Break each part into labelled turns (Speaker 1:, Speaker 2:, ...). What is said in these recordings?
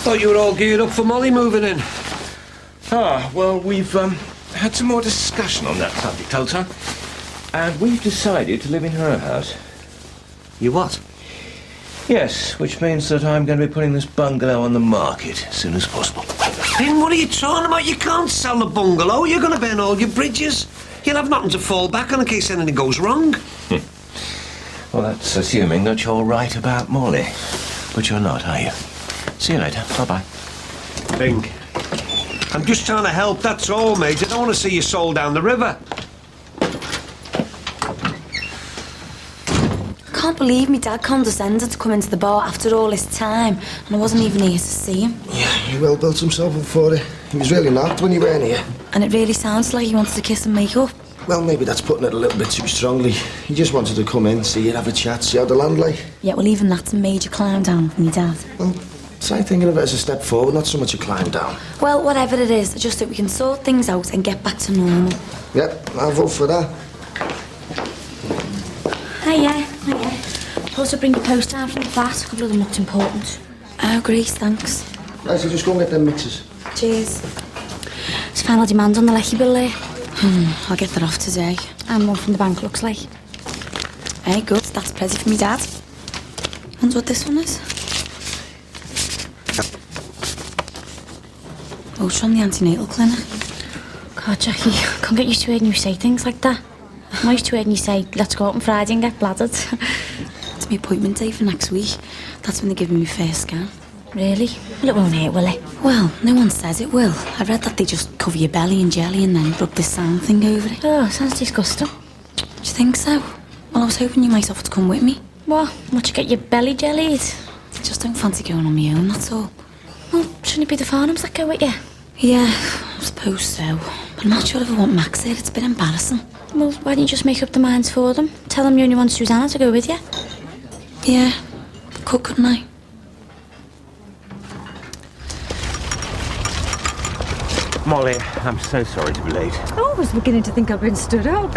Speaker 1: Thought you were all geared up for Molly moving in.
Speaker 2: Ah, well, we've had some more discussion on that subject, old son. And we've decided to live in her house.
Speaker 1: You what?
Speaker 2: Yes, which means that I'm going to be putting this bungalow on the market as soon as possible.
Speaker 1: Ben, what are you talking about? You can't sell the bungalow. You're going to burn all your bridges. You'll have nothing to fall back on in case anything goes wrong.
Speaker 2: Well, that's assuming that you're right about Molly. But you're not, are you? See you later. Bye-bye.
Speaker 1: Think. I'm just trying to help, that's all, mate. I don't want to see you sold down the river.
Speaker 3: I can't believe me dad condescended to come into the bar after all this time, and I wasn't even here to see him.
Speaker 4: Yeah, he well built himself up for it. He was really knocked when you weren't here.
Speaker 3: And it really sounds like he wanted to kiss and make up.
Speaker 4: Well, maybe that's putting it a little bit too strongly. He just wanted to come in, see you, have a chat, see how the land lay.
Speaker 3: Yeah, well, even that's a major climb down for me dad.
Speaker 4: Well, try thinking of it as a step forward, not so much a climb down.
Speaker 3: Well, whatever it is, just that we can sort things out and get back to normal.
Speaker 4: Yep, I'll vote for that.
Speaker 3: Hiya. Also bring your post down from the flat. A couple of them looked important. Oh, great, thanks.
Speaker 4: Right, so just go and get them mixes.
Speaker 3: Cheers. There's final demand on the lecky bill there. I'll get that off today. And one from the bank, looks like. Hey, good. That's a present for me, Dad. Wonder what this one is. Voucher on the antenatal clinic. God, Jackie, I can't get used to hearing you say things like that. I'm used to hearing you say, let's go out on Friday and get bladdered. It's my appointment day for next week. That's when they're giving me first scan. Really? Well, it won't hurt, will it? Well, no one says it will. I read that they just cover your belly in jelly and then rub this sound thing over it. Oh, sounds disgusting. Do you think so? Well, I was hoping you might offer to come with me. What? What, you get your belly jellied? I just don't fancy going on my own, that's all. Well, shouldn't it be the Farnhams that go with you? Yeah, I suppose so. But I'm not sure if I want Max here. It's a bit embarrassing. Well, why don't you just make up the minds for them? Tell them you only want Susanna to go with you. Yeah, couldn't I?
Speaker 2: Molly, I'm so sorry to be late.
Speaker 5: I was beginning to think I'd been stood up.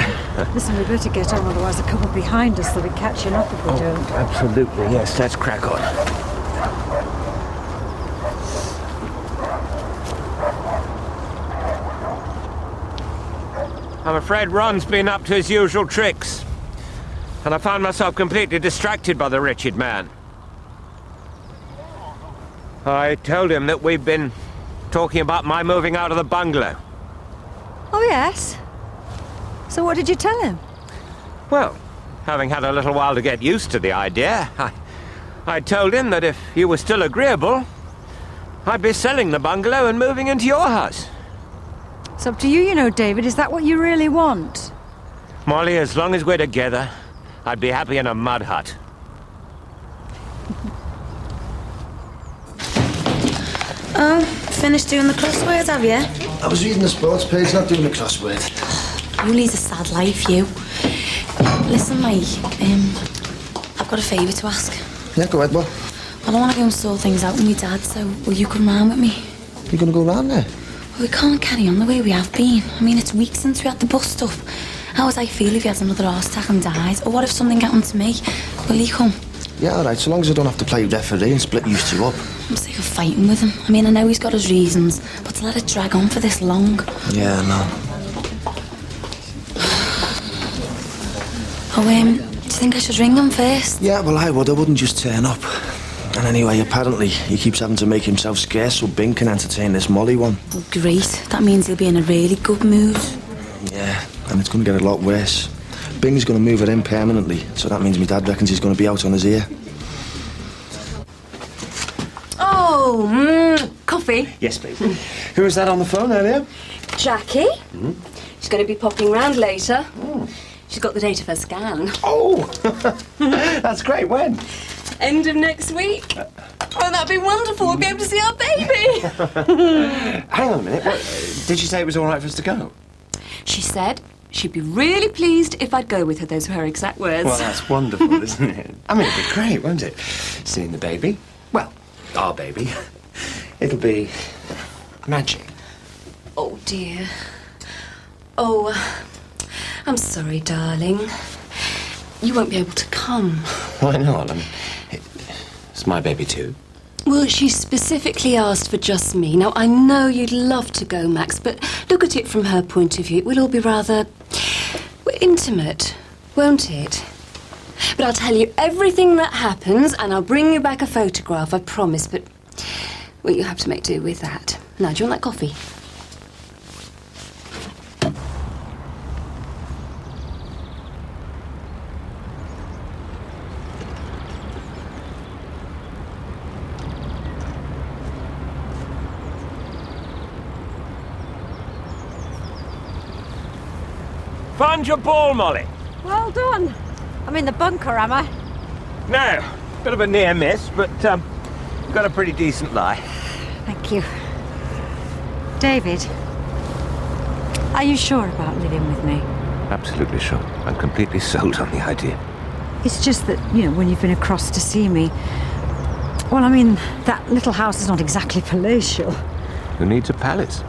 Speaker 5: Listen, we better get on, otherwise they'll come up behind us. They'll be catching up if we don't.
Speaker 2: Absolutely, yes, let's crack on. I'm afraid Ron's been up to his usual tricks. And I found myself completely distracted by the wretched man. I told him that we've been talking about my moving out of the bungalow.
Speaker 5: Oh, yes? So what did you tell him?
Speaker 2: Well, having had a little while to get used to the idea, I told him that if you were still agreeable, I'd be selling the bungalow and moving into your house.
Speaker 5: It's up to you, you know, David. Is that what you really want?
Speaker 2: Molly, as long as we're together, I'd be happy in a mud hut.
Speaker 3: Oh, finished doing the crossword, have you?
Speaker 4: I was reading the sports page, not doing the crossword.
Speaker 3: You lead a sad life, you. Listen, Mike, I've got a favour to ask.
Speaker 4: Yeah, go ahead, what?
Speaker 3: Well, I want to go and sort things out with my dad, so will you come round with me?
Speaker 4: You gonna go round there?
Speaker 3: Well, we can't carry on the way we have been. I mean, it's weeks since we had the bus stop. How would I feel if he had another heart attack and died? Or what if something happened to me? Will he come?
Speaker 4: Yeah, all right, so long as I don't have to play referee and split you two up.
Speaker 3: I'm sick of fighting with him. I mean, I know he's got his reasons, but to let it drag on for this long...
Speaker 4: Yeah, I know.
Speaker 3: Oh, do you think I should ring him first?
Speaker 4: Yeah, well, I would. I wouldn't just turn up. And anyway, apparently, he keeps having to make himself scarce so Bing can entertain this Molly one.
Speaker 3: Oh, great. That means he'll be in a really good mood.
Speaker 4: Yeah, and it's going to get a lot worse. Bing's going to move her in permanently, so that means my dad reckons he's going to be out on his ear.
Speaker 6: Oh, coffee?
Speaker 7: Yes, please. Who was that on the phone earlier?
Speaker 6: Jackie. She's going to be popping round later. She's got the date of her scan.
Speaker 7: Oh, that's great. When?
Speaker 6: End of next week. Oh, that'd be wonderful. We'll be able to see our baby.
Speaker 7: Hang on a minute. What, did she say it was all right for us to go?
Speaker 6: She said She'd be really pleased if I'd go with her. Those were her exact words.
Speaker 7: Well, that's wonderful, isn't it? I mean, it'd be great, won't it? Seeing the baby. Well, our baby. It'll be magic.
Speaker 6: Oh, dear. Oh, I'm sorry, darling. You won't be able to come.
Speaker 7: Why not? I mean, it's my baby too.
Speaker 6: Well, she specifically asked for just me. Now, I know you'd love to go, Max, but look at it from her point of view. It will all be rather intimate, won't it? But I'll tell you everything that happens, and I'll bring you back a photograph, I promise. But, well, you have to make do with that. Now, do you want that coffee?
Speaker 2: Found your ball, Molly.
Speaker 5: Well done. I'm in the bunker, am I?
Speaker 2: No, bit of a near miss, but got a pretty decent lie.
Speaker 5: Thank you. David, are you sure about living with me?
Speaker 2: Absolutely sure. I'm completely sold on the idea.
Speaker 5: It's just that, you know, when you've been across to see me... Well, I mean, that little house is not exactly palatial.
Speaker 2: Who needs a palace?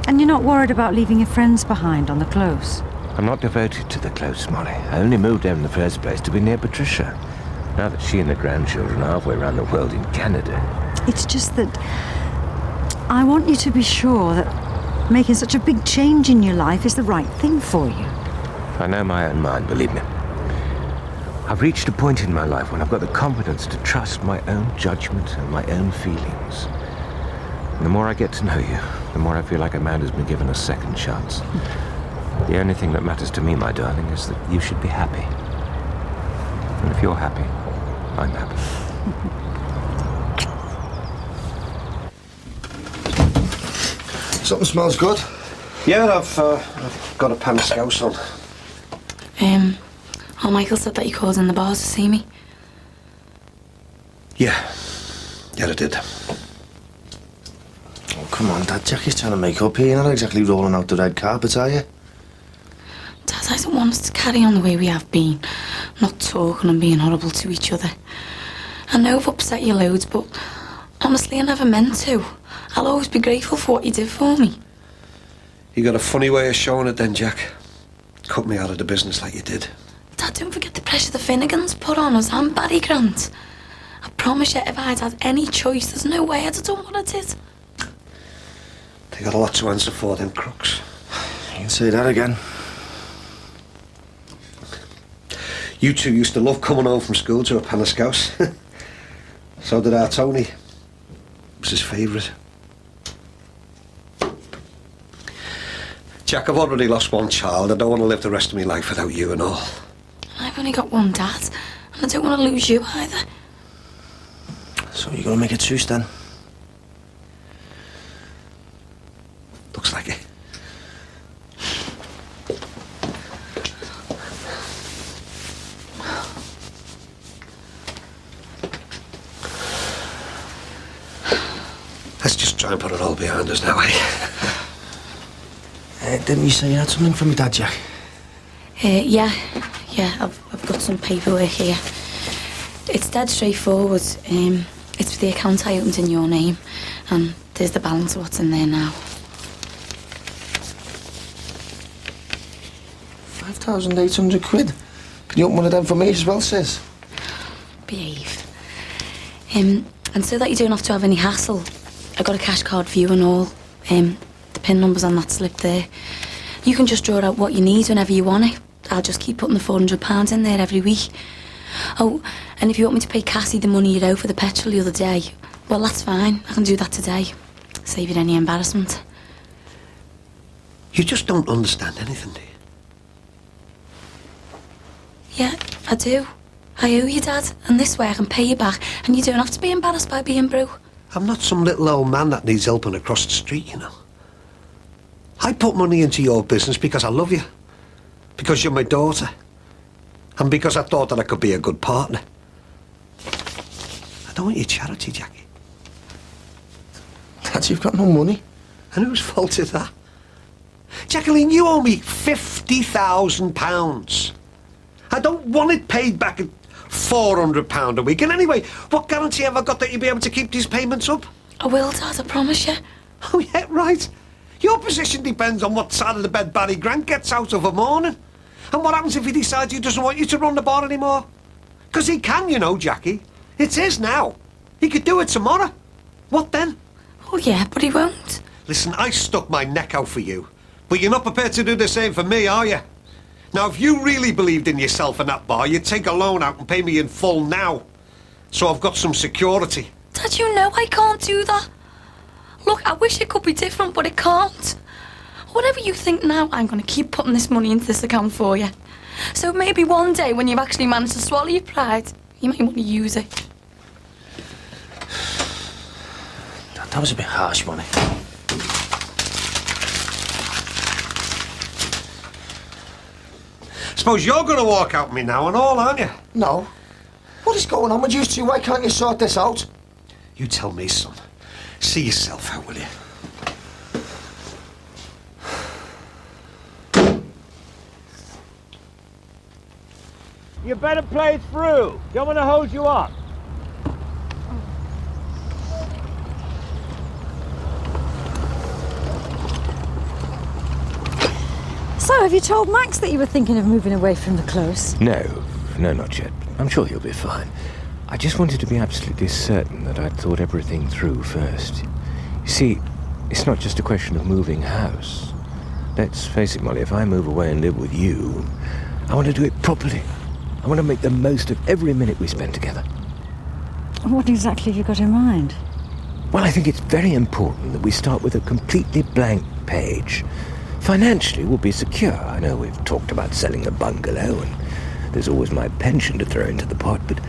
Speaker 5: And you're not worried about leaving your friends behind on the close?
Speaker 2: I'm not devoted to the close, Molly. I only moved there in the first place to be near Patricia. Now that she and the grandchildren are halfway around the world in Canada.
Speaker 5: It's just that I want you to be sure that making such a big change in your life is the right thing for you.
Speaker 2: I know my own mind, believe me. I've reached a point in my life when I've got the confidence to trust my own judgment and my own feelings. And the more I get to know you, the more I feel like a man has been given a second chance. The only thing that matters to me, my darling, is that you should be happy. And if you're happy, I'm happy.
Speaker 4: Something smells good.
Speaker 1: Yeah, I've got a pan of scouse on.
Speaker 3: Oh, Michael said that you called in the bars to see me.
Speaker 1: Yeah. Yeah, I did.
Speaker 4: Oh, come on, Dad. Jackie's trying to make up here. You're not exactly rolling out the red carpet, are you?
Speaker 3: Dad, I don't want us to carry on the way we have been. Not talking and being horrible to each other. I know I've upset you loads, but honestly, I never meant to. I'll always be grateful for what you did for me.
Speaker 1: You got a funny way of showing it then, Jack. Cut me out of the business like you did.
Speaker 3: Dad, don't forget the pressure the Finnegans put on us and Barry Grant. I promise you, if I'd had any choice, there's no way I'd have done what I did.
Speaker 1: They got a lot to answer for, them crooks.
Speaker 4: You can say that again.
Speaker 1: You two used to love coming home from school to a pan of scouse. So did our Tony. It was his favourite. Jack, I've already lost one child. I don't want to live the rest of my life without you and all.
Speaker 3: I've only got one dad, and I don't want to lose you either.
Speaker 4: So you're going to make a truce then?
Speaker 1: Looks like it. Let's just try and put it all behind us now, eh?
Speaker 4: Didn't you say you had something from me, Dad, Jack?
Speaker 3: Yeah, I've got some paperwork here. It's dead straightforward. It's for the account I opened in your name, and there's the balance of what's in there now.
Speaker 4: 5,800 quid. Can you open one of them for me as well, sis?
Speaker 3: Behave. And so that you don't have to have any hassle, I got a cash card for you and all. The PIN number's on that slip there. You can just draw out what you need whenever you want it. I'll just keep putting the £400 in there every week. Oh, and if you want me to pay Cassie the money you owe for the petrol the other day, well, that's fine. I can do that today. Save you any embarrassment.
Speaker 1: You just don't understand anything, do you?
Speaker 3: Yeah, I do. I owe you, Dad, and this way I can pay you back, and you don't have to be embarrassed by being broke.
Speaker 1: I'm not some little old man that needs helping across the street, you know. I put money into your business because I love you. Because you're my daughter. And because I thought that I could be a good partner. I don't want your charity, Jackie.
Speaker 4: Dad, you've got no money.
Speaker 1: And whose fault is that? Jacqueline, you owe me £50,000. I don't want it paid back at £400 a week. And anyway, what guarantee have I got that you'll be able to keep these payments up?
Speaker 3: I will, Dad, I promise you.
Speaker 1: Oh, yeah, right. Your position depends on what side of the bed Barry Grant gets out of a morning. And what happens if he decides he doesn't want you to run the bar anymore? Because he can, you know, Jackie. It's his now. He could do it tomorrow. What then?
Speaker 3: Oh, yeah, but he won't.
Speaker 1: Listen, I stuck my neck out for you. But you're not prepared to do the same for me, are you? Now, if you really believed in yourself and that bar, you'd take a loan out and pay me in full now. So I've got some security.
Speaker 3: Dad, you know I can't do that. Look, I wish it could be different, but it can't. Whatever you think now, I'm going to keep putting this money into this account for you. So maybe one day, when you've actually managed to swallow your pride, you might want to use it.
Speaker 4: That was a bit harsh, wasn't it?
Speaker 1: Suppose you're going to walk out with me now and all, aren't you?
Speaker 4: No. What is going on with you two? Why can't you sort this out?
Speaker 1: You tell me, son. See yourself out, will you?
Speaker 2: You better play it through. Don't want to hold you up.
Speaker 5: So, have you told Max that you were thinking of moving away from the close?
Speaker 2: No, not yet. I'm sure he'll be fine. I just wanted to be absolutely certain that I'd thought everything through first. You see, it's not just a question of moving house. Let's face it, Molly, if I move away and live with you, I want to do it properly. I want to make the most of every minute we spend together.
Speaker 5: What exactly have you got in mind?
Speaker 2: Well, I think it's very important that we start with a completely blank page. Financially, we'll be secure. I know we've talked about selling the bungalow, and there's always my pension to throw into the pot, but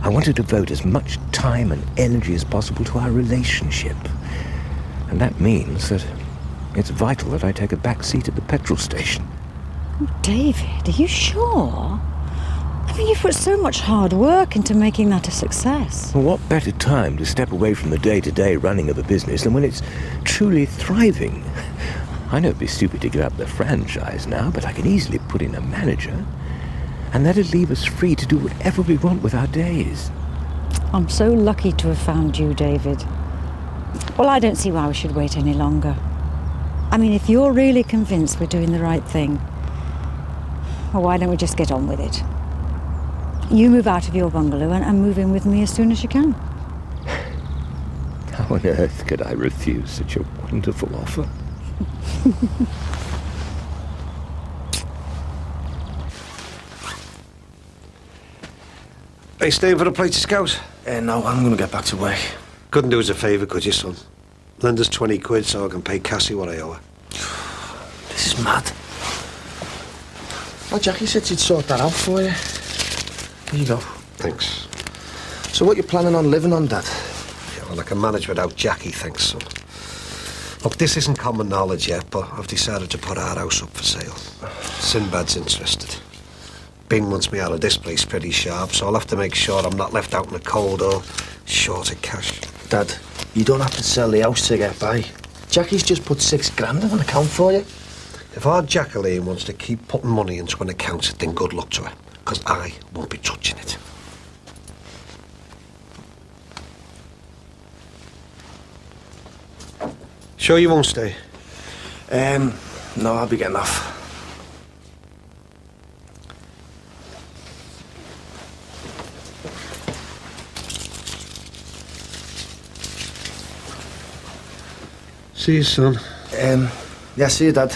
Speaker 2: I want to devote as much time and energy as possible to our relationship. And that means that it's vital that I take a back seat at the petrol station.
Speaker 5: Oh, David, are you sure? I mean, you've put so much hard work into making that a success.
Speaker 2: Well, what better time to step away from the day-to-day running of a business than when it's truly thriving? I know it'd be stupid to give up the franchise now, but I can easily put in a manager, and that'd leave us free to do whatever we want with our days.
Speaker 5: I'm so lucky to have found you, David. Well, I don't see why we should wait any longer. I mean, if you're really convinced we're doing the right thing, well, why don't we just get on with it? You move out of your bungalow and move in with me as soon as you can.
Speaker 2: How on earth could I refuse such a wonderful offer?
Speaker 1: Are you staying for a plate of scouse?
Speaker 4: No, I'm going to get back to work.
Speaker 1: Couldn't do us a favour, could you, son? Lend us 20 quid so I can pay Cassie what I owe her.
Speaker 4: This is mad. Well, Jackie said she'd sort that out for you. Here you go.
Speaker 1: Thanks.
Speaker 4: So what you planning on living on, Dad?
Speaker 1: Yeah, well, I can manage without Jackie, thanks, son. Look, this isn't common knowledge yet, but I've decided to put our house up for sale. Sinbad's interested. Bing wants me out of this place pretty sharp, so I'll have to make sure I'm not left out in the cold or short of cash.
Speaker 4: Dad, you don't have to sell the house to get by. Jackie's just put 6 grand on an account for you.
Speaker 1: If our Jacqueline wants to keep putting money into an account, then good luck to her, because I won't be touching it. Sure you won't stay?
Speaker 4: No, I'll be getting off.
Speaker 1: See you, son.
Speaker 4: Yeah, see you, Dad.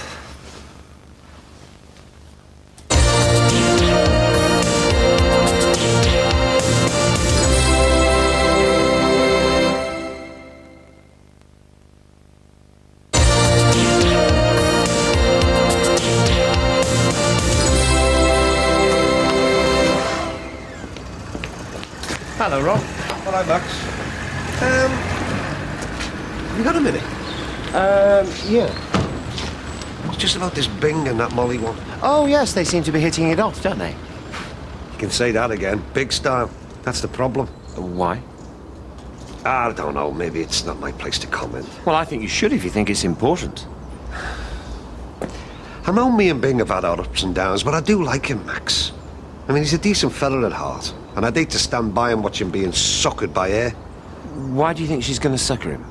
Speaker 7: Hello, Rob.
Speaker 1: Hello, Max. Have you got a minute?
Speaker 7: Yeah.
Speaker 1: It's just about this Bing and that Molly one.
Speaker 7: Oh, yes, they seem to be hitting it off, don't they?
Speaker 1: You can say that again. Big style. That's the problem.
Speaker 7: Why?
Speaker 1: I don't know. Maybe it's not my place to comment.
Speaker 7: Well, I think you should if you think it's important.
Speaker 1: I know me and Bing have had our ups and downs, but I do like him, Max. I mean, he's a decent fella at heart, and I'd hate to stand by and watch him being suckered by her.
Speaker 7: Why do you think she's going to sucker him?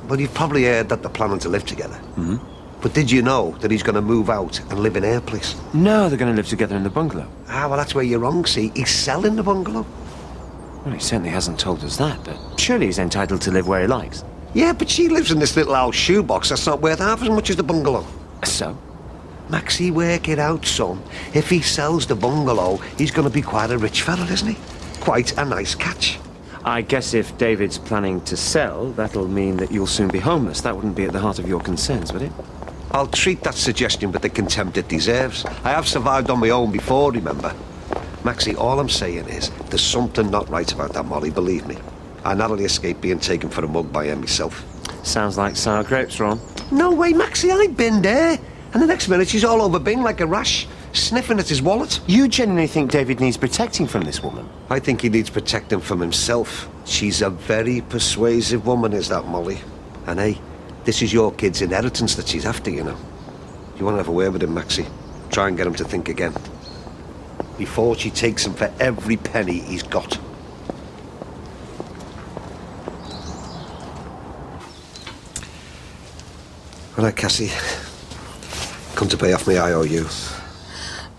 Speaker 1: Well, you've probably heard that they're planning to live together.
Speaker 7: Mm-hmm.
Speaker 1: But did you know that he's going to move out and live in her place?
Speaker 7: No, they're going to live together in the bungalow.
Speaker 1: Ah, well, that's where you're wrong, see. He's selling the bungalow.
Speaker 7: Well, he certainly hasn't told us that, but surely he's entitled to live where he likes.
Speaker 1: Yeah, but she lives in this little old shoebox that's not worth half as much as the bungalow.
Speaker 7: So?
Speaker 1: Maxie, work it out, son. If he sells the bungalow, he's going to be quite a rich fella, isn't he? Quite a nice catch.
Speaker 7: I guess if David's planning to sell, that'll mean that you'll soon be homeless. That wouldn't be at the heart of your concerns, would it?
Speaker 1: I'll treat that suggestion with the contempt it deserves. I have survived on my own before, remember? Maxie, all I'm saying is, there's something not right about that Molly, believe me. I narrowly escaped being taken for a mug by her myself.
Speaker 7: Sounds like sour grapes, Ron.
Speaker 1: No way, Maxie, I've been there. And the next minute, she's all over Bing like a rash, sniffing at his wallet.
Speaker 7: You genuinely think David needs protecting from this woman?
Speaker 1: I think he needs protecting from himself. She's a very persuasive woman, is that Molly. And hey, this is your kid's inheritance that she's after, you know. You want to have a word with him, Maxie? Try and get him to think again. Before she takes him for every penny he's got. All right, Cassie. Come to pay off my IOU.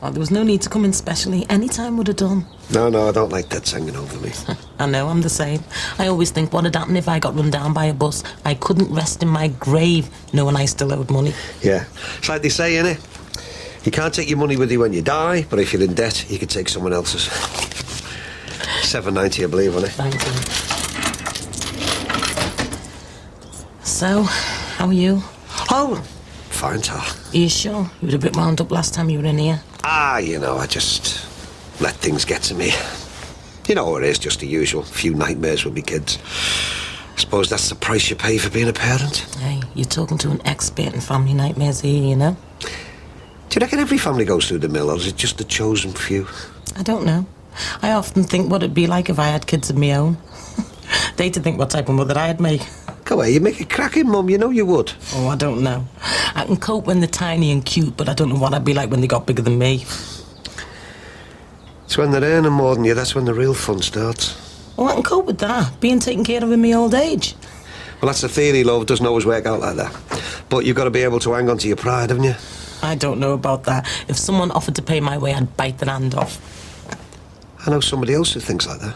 Speaker 8: Well, there was no need to come in specially. Any time would have done.
Speaker 1: No, I don't like debts hanging over me.
Speaker 8: I know, I'm the same. I always think, what would happen if I got run down by a bus? I couldn't rest in my grave knowing I still owed money.
Speaker 1: Yeah. It's like they say, innit? You can't take your money with you when you die, but if you're in debt, you can take someone else's. $7.90, I believe, wasn't it?
Speaker 8: Thank you. So, how are you?
Speaker 1: Oh, fine, Tar.
Speaker 8: Are you sure? You were a bit wound up last time you were in here.
Speaker 1: You know, I just let things get to me. You know what it is, just the usual. Few nightmares with me kids. I suppose that's the price you pay for being a parent.
Speaker 8: Hey, you're talking to an expert in family nightmares here, you know?
Speaker 1: Do you reckon every family goes through the mill, or is it just the chosen few?
Speaker 8: I don't know. I often think what it'd be like if I had kids of my own. They'd think what type of mother I'd make.
Speaker 1: Go away, you make a cracking mum, you know you would.
Speaker 8: Oh, I don't know. I can cope when they're tiny and cute, but I don't know what I'd be like when they got bigger than me.
Speaker 1: It's when they're earning more than you, that's when the real fun starts.
Speaker 8: Well, I can cope with that, being taken care of in my old age.
Speaker 1: Well, that's the theory, love. Doesn't always work out like that. But you've got to be able to hang on to your pride, haven't you?
Speaker 8: I don't know about that. If someone offered to pay my way, I'd bite their hand off.
Speaker 1: I know somebody else who thinks like that.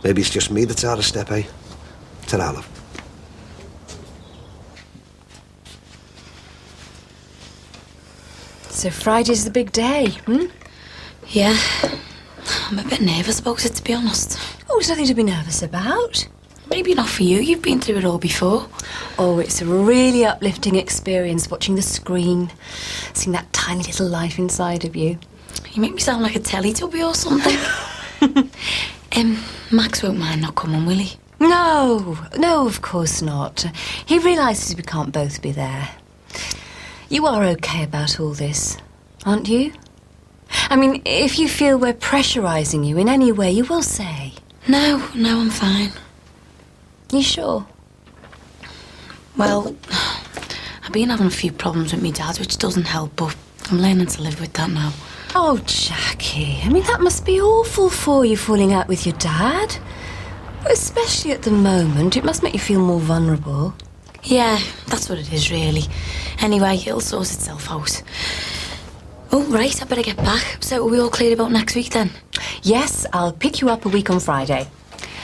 Speaker 1: Maybe it's just me that's out of step, eh? Ta-ra, love.
Speaker 6: So Friday's the big day, hmm?
Speaker 3: Yeah. I'm a bit nervous about it, to be honest.
Speaker 6: Oh, there's nothing to be nervous about.
Speaker 3: Maybe not for you. You've been through it all before.
Speaker 6: Oh, it's a really uplifting experience watching the screen, seeing that tiny little life inside of you.
Speaker 3: You make me sound like a Teletubby or something. Max won't mind not coming, will he?
Speaker 6: No, of course not. He realises we can't both be there. You are okay about all this, aren't you? I mean, if you feel we're pressurising you in any way, you will say.
Speaker 3: No, I'm fine.
Speaker 6: You sure?
Speaker 3: Well, I've been having a few problems with my dad, which doesn't help, but I'm learning to live with that now.
Speaker 6: Oh, Jackie, I mean, that must be awful for you, falling out with your dad. Especially at the moment, it must make you feel more vulnerable.
Speaker 3: Yeah, that's what it is, really. Anyway, it'll sort itself out. Oh, right, I better get back. So are we all clear about next week, then?
Speaker 6: Yes, I'll pick you up a week on Friday.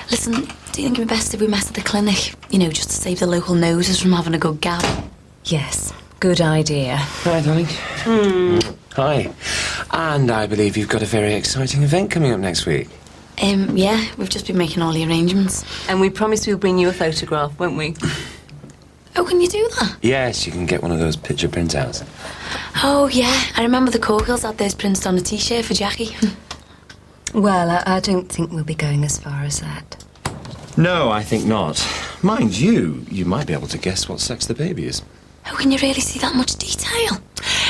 Speaker 3: Listen, do you think it'd be best if we met at the clinic? You know, just to save the local noses from having a good gab.
Speaker 6: Yes, good idea.
Speaker 7: Hi, darling. Hi. And I believe you've got a very exciting event coming up next week.
Speaker 3: Yeah, we've just been making all the arrangements.
Speaker 6: And we promised we'll bring you a photograph, won't we?
Speaker 3: Oh, can you do that?
Speaker 7: Yes, you can get one of those picture printouts.
Speaker 3: Oh, yeah, I remember the Corkills had theirs printed on a T-shirt for Jackie.
Speaker 6: Well, I don't think we'll be going as far as that.
Speaker 7: No, I think not. Mind you, you might be able to guess what sex the baby is.
Speaker 3: Oh, can you really see that much detail?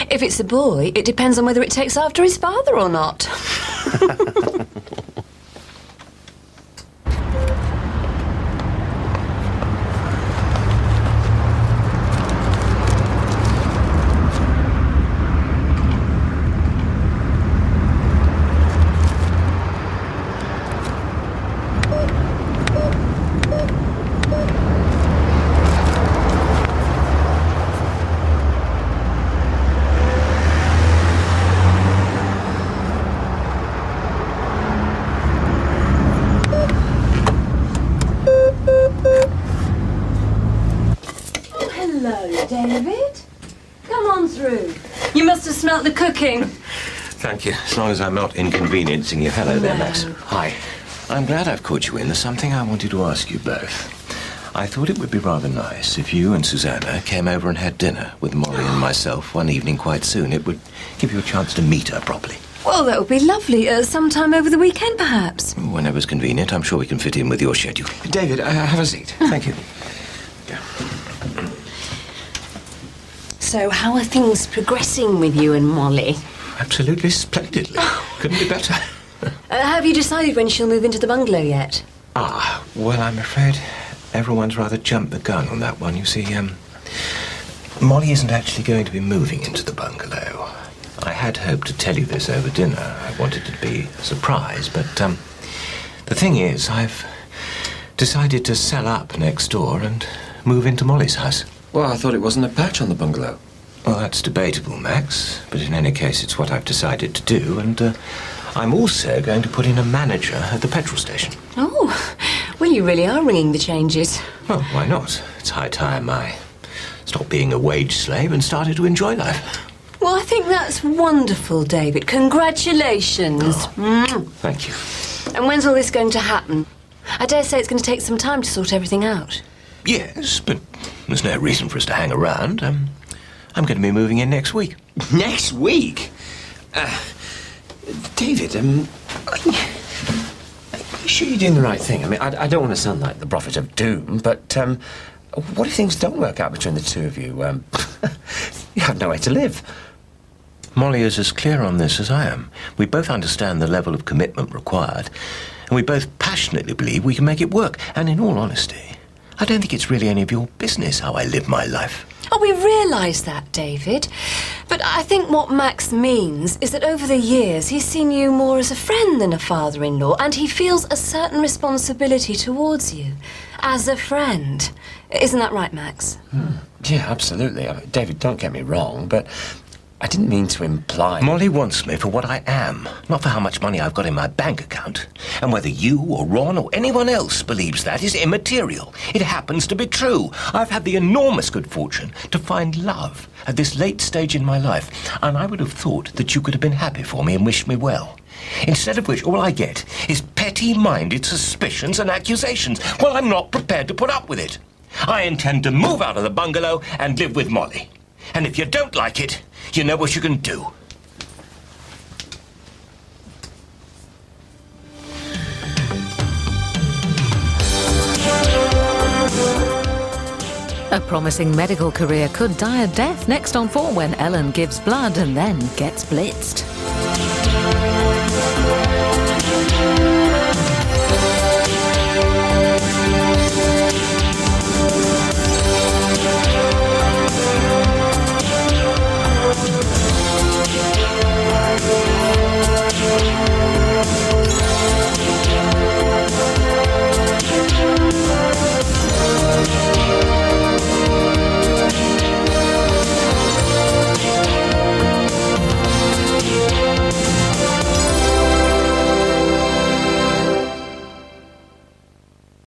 Speaker 6: If it's a boy, it depends on whether it takes after his father or not. through. You must have smelt the cooking.
Speaker 2: Thank you, as long as I'm not inconveniencing you. Hello there, Max.
Speaker 7: Hi.
Speaker 2: I'm glad I've caught you in. There's something I wanted to ask you both. I thought it would be rather nice if you and Susanna came over and had dinner with Molly and myself one evening quite soon. It would give you a chance to meet her properly.
Speaker 6: Well, that would be lovely. Sometime over the weekend, perhaps.
Speaker 2: Whenever's convenient. I'm sure we can fit in with your schedule.
Speaker 7: David, have a seat.
Speaker 2: Thank you.
Speaker 6: So, how are things progressing with you and Molly?
Speaker 2: Absolutely splendidly. Couldn't be better.
Speaker 6: Have you decided when she'll move into the bungalow yet?
Speaker 2: Well, I'm afraid everyone's rather jumped the gun on that one. You see, Molly isn't actually going to be moving into the bungalow. I had hoped to tell you this over dinner. I wanted it to be a surprise, but the thing is, I've decided to sell up next door and move into Molly's house.
Speaker 7: Well, I thought it wasn't a patch on the bungalow.
Speaker 2: Well, that's debatable, Max, but in any case, it's what I've decided to do, and I'm also going to put in a manager at the petrol station.
Speaker 6: Oh, well, you really are ringing the changes.
Speaker 2: Well, why not? It's high time I stopped being a wage slave and started to enjoy life.
Speaker 6: Well, I think that's wonderful, David. Congratulations.
Speaker 2: Thank you.
Speaker 6: And when's all this going to happen? I dare say it's going to take some time to sort everything out.
Speaker 2: Yes, but there's no reason for us to hang around. I'm going to be moving in next week.
Speaker 7: Next week? David, are you sure you're doing the right thing? I mean, I don't want to sound like the prophet of doom, but what if things don't work out between the two of you? You have nowhere to live.
Speaker 2: Molly is as clear on this as I am. We both understand the level of commitment required, and we both passionately believe we can make it work. And in all honesty, I don't think it's really any of your business how I live my life.
Speaker 6: Oh, we realise that, David. But I think what Max means is that over the years he's seen you more as a friend than a father-in-law, and he feels a certain responsibility towards you as a friend. Isn't that right, Max?
Speaker 7: Yeah, absolutely. I mean, David, don't get me wrong, but I didn't mean to imply...
Speaker 2: Molly wants me for what I am, not for how much money I've got in my bank account. And whether you or Ron or anyone else believes that is immaterial. It happens to be true. I've had the enormous good fortune to find love at this late stage in my life, and I would have thought that you could have been happy for me and wished me well. Instead of which, all I get is petty-minded suspicions and accusations. Well, I'm not prepared to put up with it. I intend to move out of the bungalow and live with Molly. And if you don't like it, you know what you can do.
Speaker 9: A promising medical career could die a death. Next on 4, when Ellen gives blood and then gets blitzed.